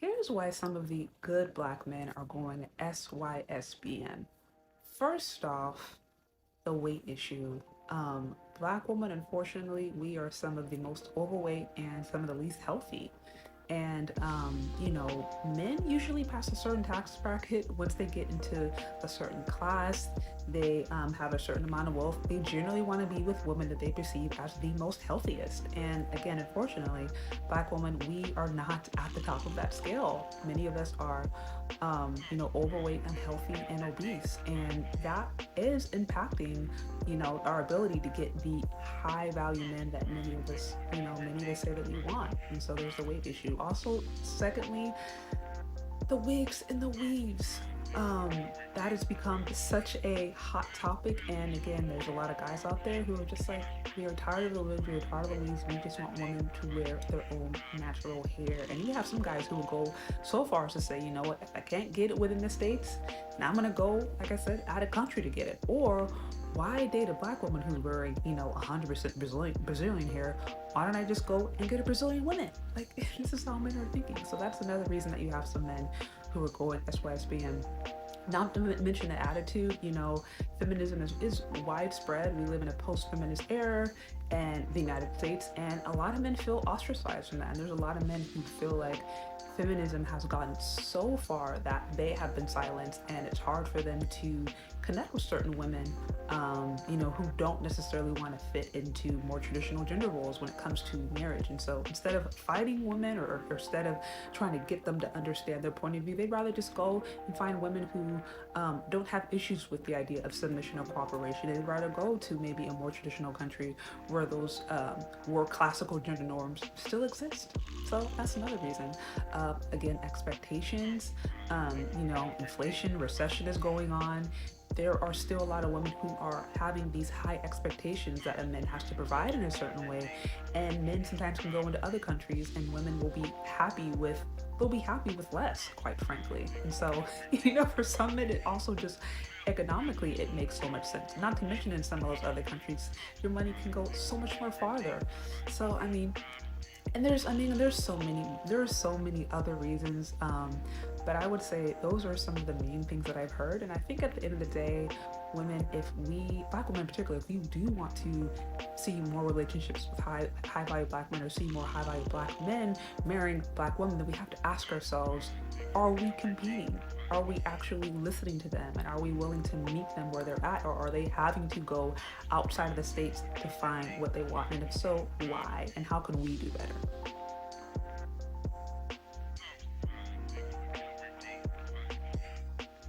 Here's why some of the good black men are going SYSBM. First off, the weight issue. Black women, unfortunately, we are some of the most overweight and some of the least healthy. And men usually pass a certain tax bracket. Once they get into a certain class, they have a certain amount of wealth. They generally want to be with women that they perceive as the most healthiest. And again, unfortunately, black women, we are not at the top of that scale. Many of us are overweight, unhealthy, and obese, and that is impacting our ability to get the high value men that many of us say that we want. And so there's the weight issue. Also, secondly, the wigs and the weaves. That has become such a hot topic, and again, there's a lot of guys out there who are just like, we are tired of the wigs, we are tired of the weaves, we just want women to wear their own natural hair. And you have some guys who will go so far as to say, you know what, if I can't get it within the States, now I'm gonna go, like I said, out of country to get it. Or why date a black woman who's wearing, 100% Brazilian hair? Why don't I just go and get a Brazilian woman? Like, this is how men are thinking. So that's another reason that you have some men who are going SYSBM. Not to mention the attitude, feminism is widespread. We live in a post-feminist era and the United States, and a lot of men feel ostracized from that. And there's a lot of men who feel like feminism has gotten so far that they have been silenced, and it's hard for them to connect with certain women, who don't necessarily want to fit into more traditional gender roles when it comes to marriage. And so instead of fighting women, or instead of trying to get them to understand their point of view, they'd rather just go and find women who don't have issues with the idea of submission or cooperation. They'd rather go to maybe a more traditional country where those more classical gender norms still exist. So that's another reason. Again, expectations, inflation, recession is going on. There are still a lot of women who are having these high expectations that a man has to provide in a certain way, and men sometimes can go into other countries and women will be happy with less, quite frankly. And so, for some men, it also just economically it makes so much sense. Not to mention in some of those other countries, your money can go so much more farther. So I mean, and there are so many other reasons, but I would say those are some of the main things that I've heard. And I think at the end of the day, women, if we black women in particular, if we do want to see more relationships with high value black men, or see more high value black men marrying black women, then we have to ask ourselves, are we competing? Are we actually listening to them, and are we willing to meet them where they're at, or are they having to go outside of the states to find what they want? And if so, why? And how can we do better?